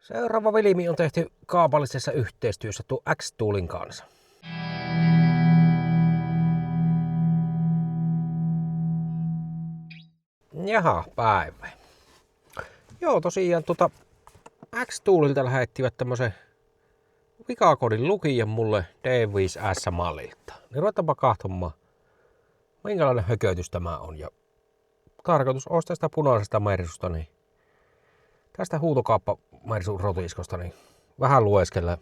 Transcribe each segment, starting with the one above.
Seuraava vilimi on tehty kaupallisessa yhteistyössä tuo X-Toolin kanssa. Jaha, päivä. Joo, tosiaan X-Toolilta lähettivät tämmösen vikakodin lukijan mulle D5S-mallilta. Niin ruvetaanpa kahtomaan, minkälainen hökötys tämä on. Ja tarkoitus olisi tästä punaisesta mersusta, niin tästä huutokauppa-mersun rotiskosta, niin vähän lueskella,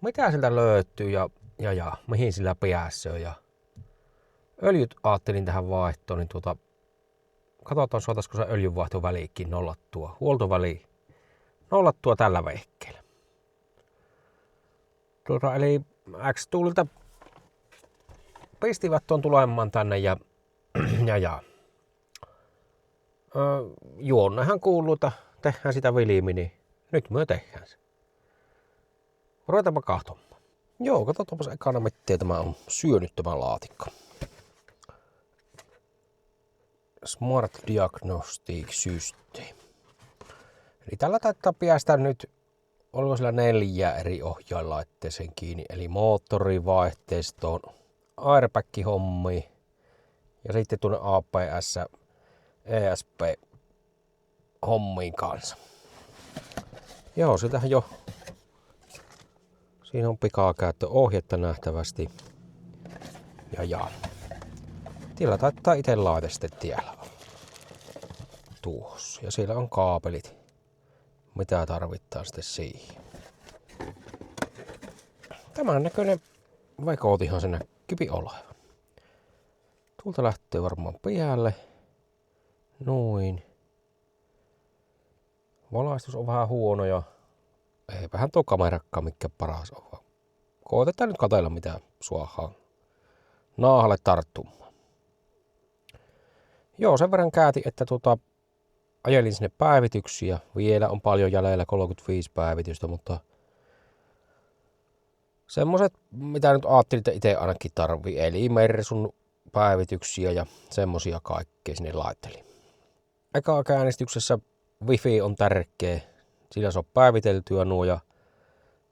mitä siltä löytyy ja mihin sillä pääsee. Ja öljyt ajattelin tähän vaihtoon, niin katsotaan saataisiko se öljynvaihtoväliikin nollattua, huoltoväli nollattua tällä vehkeellä. Eli X-Toolilta pistivät tuon tulemaan tänne ja juonnehan kuuluu, että tehdään sitä vilimi, niin nyt me tehdään se. Ruvetaanpa kahtomaan. Joo, katsotaanpas ekana miten tämä on syönyt tämä laatikko. Smart Diagnostic System. Eli tällä taitaa päästä nyt, oliko sillä 4 eri ohjainlaitteeseen kiinni, eli moottorivaihteistoon, airbag-hommiin ja sitten tuonne APS, ESP-hommiin kanssa. Joo, sitähän jo, siinä on pikakäyttöohjetta nähtävästi. Ja. Tillä taitaa itse laite sitten tiellä tuossa. Ja siellä on kaapelit, mitä tarvittaa sitten siihen. Tämän näköinen vekotihan se näkyy olevan. Tuolta lähtee varmaan päälle. Noin. Valaistus on vähän huono ja eipähän tuo kamerakkaan mikä paras on. Koitetaan nyt katsella mitä suohaan naahalle tarttumaan. Joo, sen verran käytin, että ajelin sinne päivityksiä. Vielä on paljon jäljellä 35 päivitystä, mutta semmoset, mitä nyt ajattelin, että itse ainakin tarvii. Eli Mersun päivityksiä ja semmosia kaikkea sinne laittelin. Eka käännistyksessä Wi-Fi on tärkeä. Sillä se on päiviteltyä nuo ja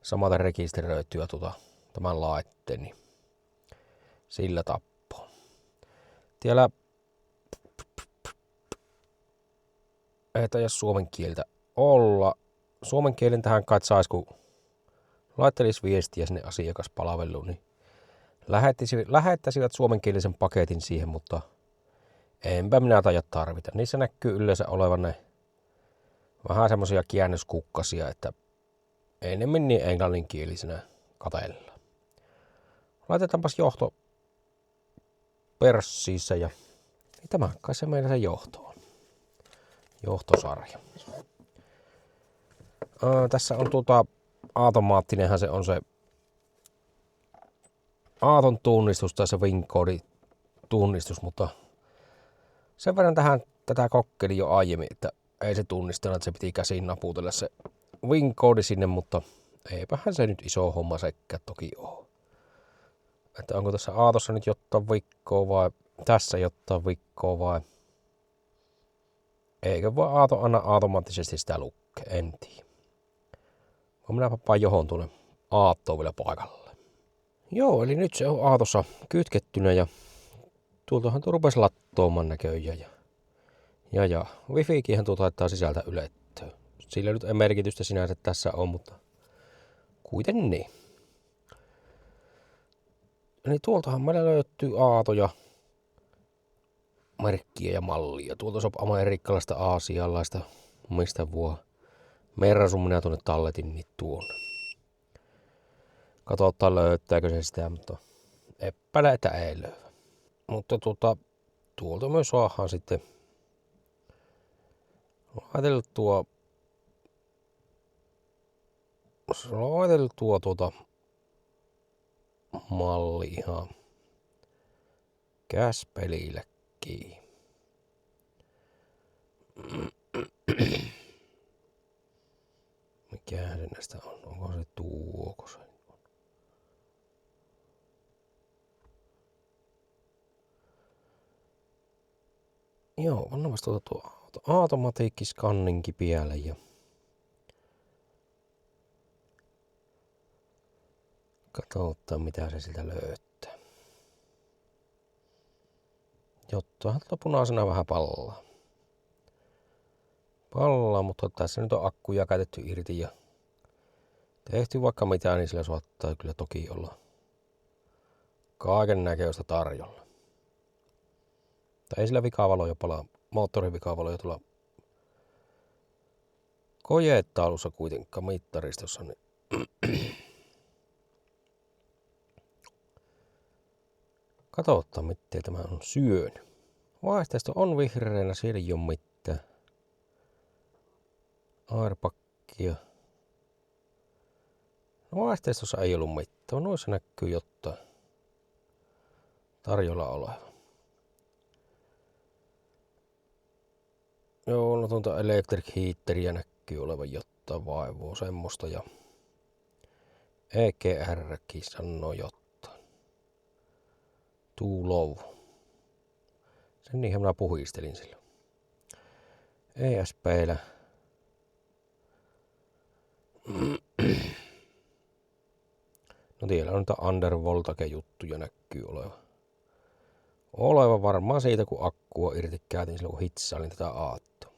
samaten rekisteröityä tämän laitteen. Niin sillä tappoo. Tiellä ei taida suomen kieltä olla. Suomen kielen tähän kai sais, kun laittelisi viestiä sinne asiakaspalveluun, niin lähettäisivät suomenkielisen paketin siihen, mutta enpä minä taida tarvita. Niissä näkyy yleensä olevan ne vähän semmosia käännöskukkasia, että enemmän niin englanninkielisenä katsellaan. Laitetaanpas johto perssiissä ja tämä kai se meidän se johto on. Johtosarja. Tässä on automaattinenhan se on se aaton tunnistus tai se WIN-koodi tunnistus, mutta sen verran tätä kokkelin jo aiemmin, että ei se tunnistanut, että se piti käsin naputella se WIN-koodi sinne, mutta eipähän se nyt iso homma sekään toki ole. Että onko tässä aatossa nyt jotain vikkoa vai tässä jotain vikkoa vai eikö voi aato anna automaattisesti sitä lukkea, en tiedä. Voin minä pappaan johon tuonne aattoon vielä paikalle. Joo, eli nyt se on aatossa kytkettynä ja tuoltahan tuo rupesi lattoomaan näköjään. Ja wifiikinhän tuo taittaa sisältä ylettöä. Sillä nyt ei merkitystä sinänsä tässä on, mutta kuitenkin niin. Eli tuoltahan meillä löytyy aatoja, merkkiä ja mallia. Tuolta sop amerikkalaista, aasialaista, mistä vuo. Mersun minä tuonne talletin niin tuonne. Katsotaan löytääkö se sitä, mutta epäile, että ei löydä. Mutta tuolta myös saadaan sitten laiteltua malli ihan käspelillekin. Mikähän se näistä on? Onko se tuoko se? Joo, pannaan tuo automatiikkiskanninkin päälle ja Katsotaan mitä se siltä löytää. Jottahan tuolla punaisena vähän pallaa. Mutta tässä nyt on akkuja käytetty irti ja tehty vaikka mitään, niin sillä saattaa kyllä toki olla kaiken näköistä tarjolla. Tai ei sillä vikavaloja palaa, moottorin vikavaloja tuolla kojeetaulussa kuitenkaan mittaristossa. Niin katsotaan, miten tämä on syönyt. Vaihteisto on vihreänä, siellä ei ole mitään. Airpakkia. No vaihteistossa ei ollut mitään. Noissa näkyy jotain tarjolla oleva. Joo, no tuota electric heateria näkyy olevan jotain vaivua semmoista ja EGRkin sanoo jotain. Too low. Sen niinhän minä puhistelin silloin. ESP:llä. No tiedä on niitä undervoltage juttuja näkyy oleva varmaan siitä kun akkua irti käytin silloin kun hitsailin tätä aattoa.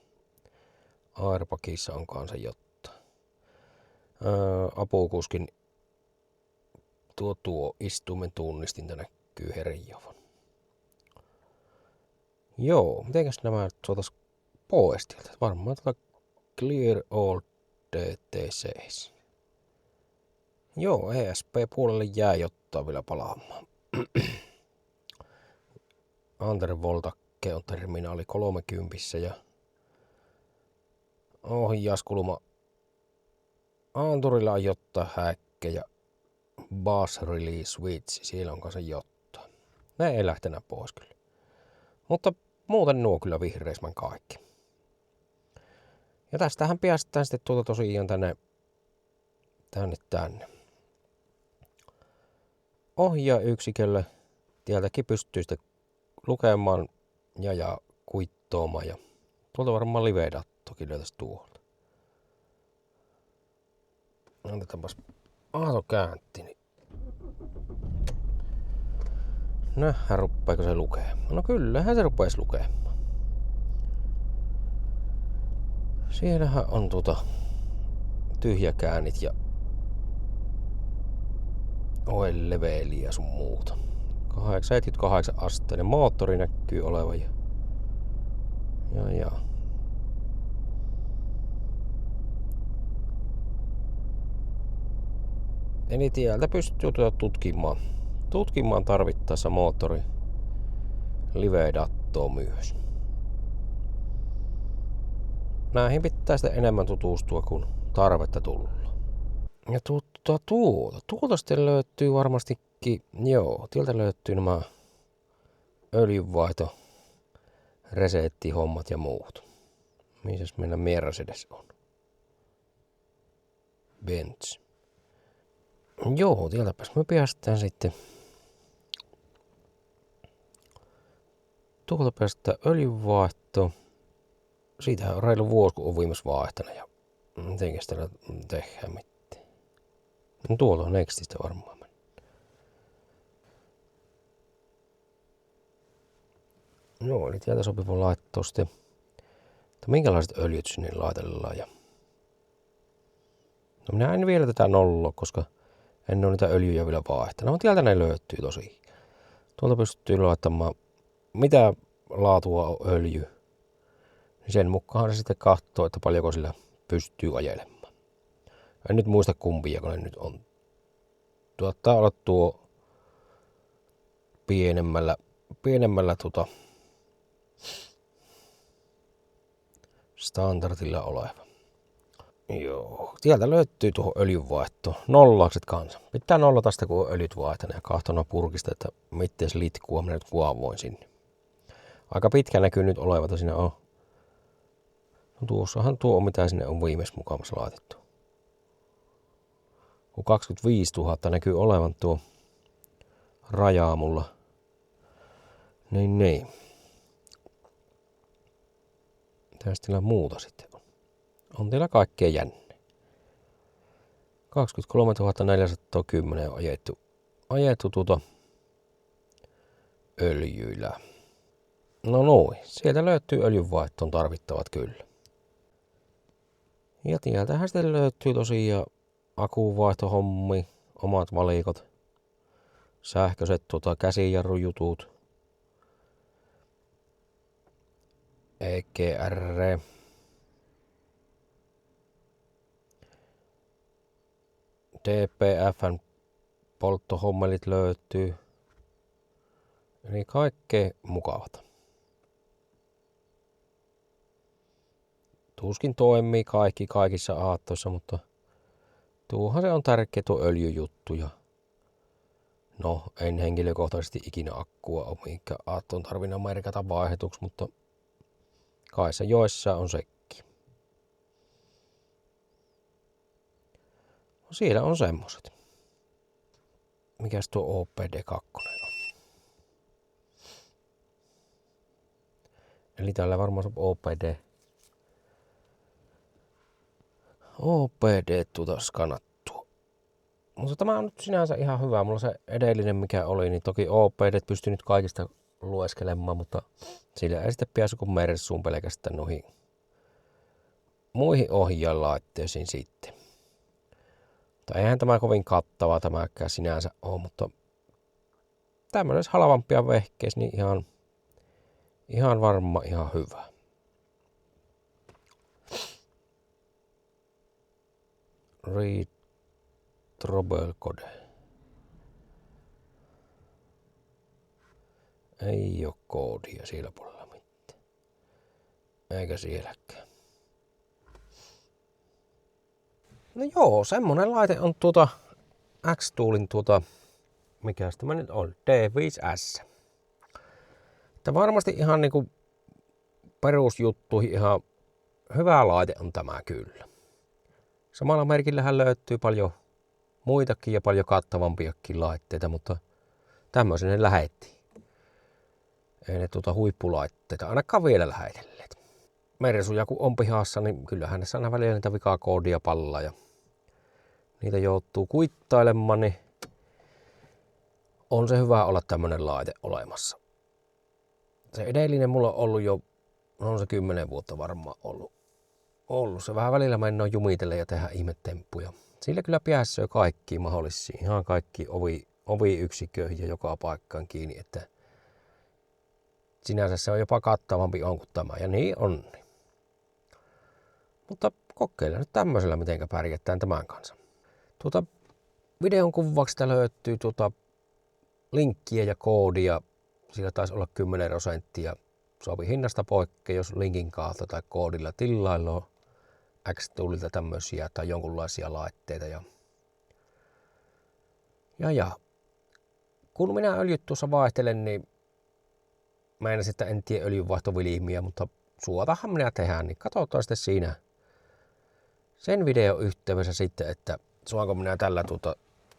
Airpackissa on kanssa jotain. Apukuskin tuo istuimen tunnistinta näkyy herjavan. Joo, mitenkäs nämä tuotais pois tieltä? Varmaan tuota Clear All DTCs. Joo, ESP-puolelle jää jotain vielä palaamaan. Undervoltage on terminaali 30 ja ohjauskulma anturilla on jotain häkkejä. Bass Release Switch, siellä on kanssa jotain. Ne ei lähtenä pois kyllä. Mutta muuten nuo kyllä vihreismän kaikki. Ja tästähän päästään sitten tosiaan tänne. Ohjaayksikölle. Täältäkin pystyy sitten lukemaan ja kuittoomaan. Ja tuolta varmaan live-dattokin löytäisi tuolta. Annetaanpas Aato kääntti. Niin nähdään ruppeeko se lukemaan. No kyllähän se rupeisi lukemaan. Siellähän on tyhjäkäännit ja oil-leveliä ja sun muuta. 78 asteinen moottori näkyy olevan ja. Eli tieltä pystyy tutkimaan tarvittaessa moottori live-dattoa myös. Näihin pitää sitten enemmän tutustua, kun tarvetta tulla. Ja tuolta sitten löytyy varmastikin, tieltä löytyy nämä öljynvaihto, resettihommat ja muut. Missäs meillä Mercedes on? Benz. Joo, tieltäpäs me päästään sitten. Tuolta päästään öljynvaihtoon. Siitähän on reilu vuosi, kun on viimeis vaihtanut ja mitenkäs täällä tehdään mitään. No tuolta on Nextistä varmaan. Joo, eli täältä sopiva laittaa sitten, että minkälaiset öljyt sinne laitellaan. No minä en vielä tätä nolloa, koska en ole niitä öljyjä vielä vaihtanut. No täältä ne löytyy tosi. Tuolta pystyy laittamaan mitä laatua on öljy. Sen mukaan se sitten katsoo, että paljonko sillä pystyy ajelemaan. En nyt muista kumpia, kun ne nyt on. Tuottaa olla tuo pienemmällä standardilla oleva. Joo, sieltä löytyy tuohon öljynvaihtoon. Nollaukset kanssa. Pitää nollata sitä, kun on öljyt vaihtanut ja kahtona purkista, että miten se litkuu, minä nyt kuavoin sinne. Aika pitkä näkyy nyt oleva, siinä on. No tuossahan tuo on, mitä sinne on viimeis mukavassa laitettu. Kun 25 000 näkyy olevan tuo rajaa mulla. Niin. Mitäs teillä muuta sitten on? On teillä kaikkea jänne. 23 410 on ajettu öljyillä. No noin, sieltä löytyy öljynvaihtoon tarvittavat kyllä. Ja täältähän sitten löytyy tosiaan akunvaihtohommi, omat valikot, sähköiset käsijarrujutut, EGR, DPF:n polttohommelit löytyy. Eli kaikkea mukavat. Tuskin toimii kaikki kaikissa aattoissa, mutta tuohan se on tärkeä tuo öljyjuttu. Ja no, en henkilökohtaisesti ikinä akkua ole mihinkään aattoon tarvinnut merkata vaihdetuksi, mutta kai se joissain on sekin. No, siellä on semmoset. Mikäs tuo OPD2 on? Eli täällä varmaan se OPD skanattua. Mutta tämä on nyt sinänsä ihan hyvä. Mulla se edellinen mikä oli, niin toki OPD pystyi nyt kaikista lueskelemaan, mutta sillä ei sitten päässyt kuin Mersuun pelkästään noihin muihin ohjaajalaitteisiin sitten. Mutta eihän tämä kovin kattava tämäkään sinänsä ole, mutta tämmöisessä halvampia vehkeissä niin ihan varma ihan hyvä. Read trouble code. Ei oo koodia siellä puolella mitään. Eikä sielläkään. No joo, semmonen laite on X-Toolin mikäs tämä nyt on? D5S. Että varmasti ihan niinku perusjuttuihin ihan hyvä laite on tämä kyllä. Samalla merkillähän löytyy paljon muitakin ja paljon kattavampiakin laitteita, mutta tämmöisen ne lähetti. Ei ne huippulaitteita ainakaan vielä lähetelleet. Mersuja kun on pihassa, niin kyllähän ne aina välillä niitä vikaa koodia pallaa ja niitä joutuu kuittailemaan, niin on se hyvä olla tämmönen laite olemassa. Se edellinen mulla on ollut jo, on se 10 vuotta varmaan ollut. Se vähän välillä mennä jumitelle ja tehdä ihmetemppuja. Sillä kyllä pääsee kaikkiin mahdollisiin, ihan kaikki ovi-yksiköihin ja joka paikkaan kiinni, että sinänsä se on jopa kattavampi on kuin tämä, ja niin on. Mutta kokeillaan nyt tämmöisellä, mitenkä pärjätään tämän kanssa. Videon kuvauksesta löytyy linkkiä ja koodia. Sillä taisi olla 10%. Sopi hinnasta poikkea, jos linkin kautta tai koodilla tilaillaan X-Toolilta tämmöisiä tai jonkunlaisia laitteita. Ja kun minä öljyt tuossa vaihtelen, niin mä en tiedä öljynvaihtovilimiä, mutta suotahan minä tehdään, niin katsotaan sitten siinä sen videon yhteydessä sitten, että saanko minä tällä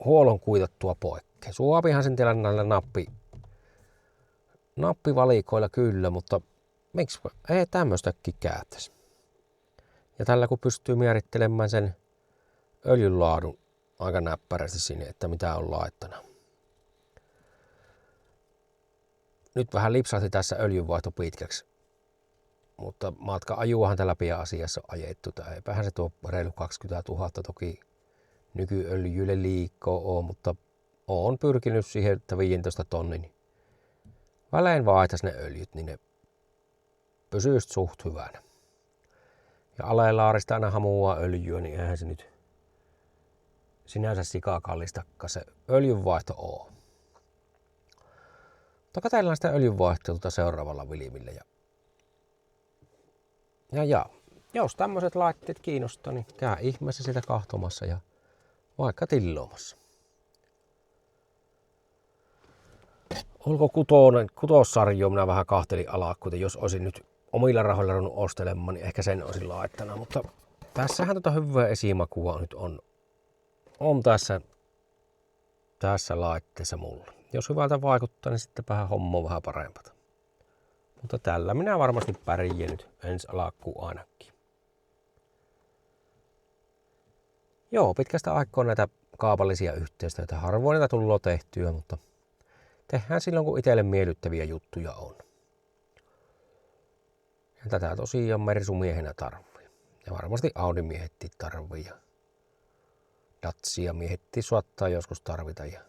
huollon kuitattua poikkea. Suopihan sen teillä näillä nappivalikoilla kyllä, mutta miksi ei tämmöistäkin käytäisi. Ja tällä kun pystyy määrittelemään sen öljyn laadun aika näppärästi sinne, että mitä on laittana. Nyt vähän lipsahti tässä öljynvaihto pitkäksi, mutta matka-ajuahan tällä asiassa on ajettu. Eipähän se tuo reilu 20 000 toki nykyöljyille liikkoa on, mutta olen pyrkinyt siihen, että 15 tonnin välein vaihtaisi ne öljyt, niin ne pysyisi suht hyvänä. Ja alelaarista aina hamuaa öljyä, niin eihän se nyt sinänsä sikakallistakaan se öljynvaihto on. Mutta katsellaan sitä öljynvaihtoa seuraavalla vilimillä. Ja jos tämmöiset laitteet kiinnostaa, niin käy ihmeessä sitä kahtomassa ja vaikka tilloomassa. Olko kutossarjoa, minä vähän kahtelin alaa, kuten jos olisin nyt omilla rahoilla ruvennut ostelemaan, niin ehkä sen olisin laittana. Mutta tässähän hyvää esimakua nyt on tässä laitteessa mulla. Jos hyvältä vaikuttaa, niin sitten homma on vähän parempaa. Mutta tällä minä varmasti pärjään nyt ensi alkuun ainakin. Joo, pitkästä aikaa näitä kaupallisia yhteistyötä. Harvoin näitä tullut tehtyä, mutta tehdään silloin, kun itselle miellyttäviä juttuja on. Ja tätä tosiaan Mersu-miehenä tarvii. Ja varmasti Audi-miehetkin tarvii. Ja Datsia miehetkin saattaa joskus tarvita. Ja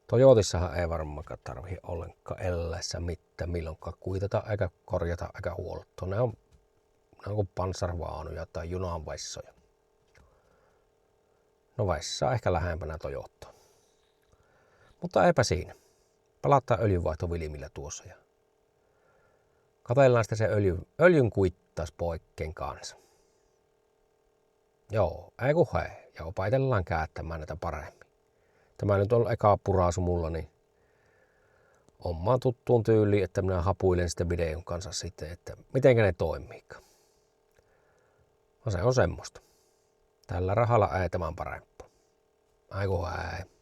Toyotissahan ei varmaankaan tarvitse ollenkaan ellässä mitään milloinkaan kuitata eikä korjata eikä huoltoa. Ne on kuin panssarvaunuja tai junanvaissoja. No vaissa ehkä lähempänä Toyotaa. Mutta eipä siinä. Palataan öljynvaihtovilimillä tuossa ja katsellaan sitten se öljyn kuittaus poikkeen kanssa. Joo, ei kun hei. Ja opetellaan käyttämään näitä paremmin. Tämä nyt on eka puraasu mulla, niin omaan tuttuun tyyliin, että minä hapuilen sitten videon kanssa sitten, että mitenkä ne toimiikaan. No se on semmoista. Tällä rahalla ei tämän parempaa. Ai kun hei.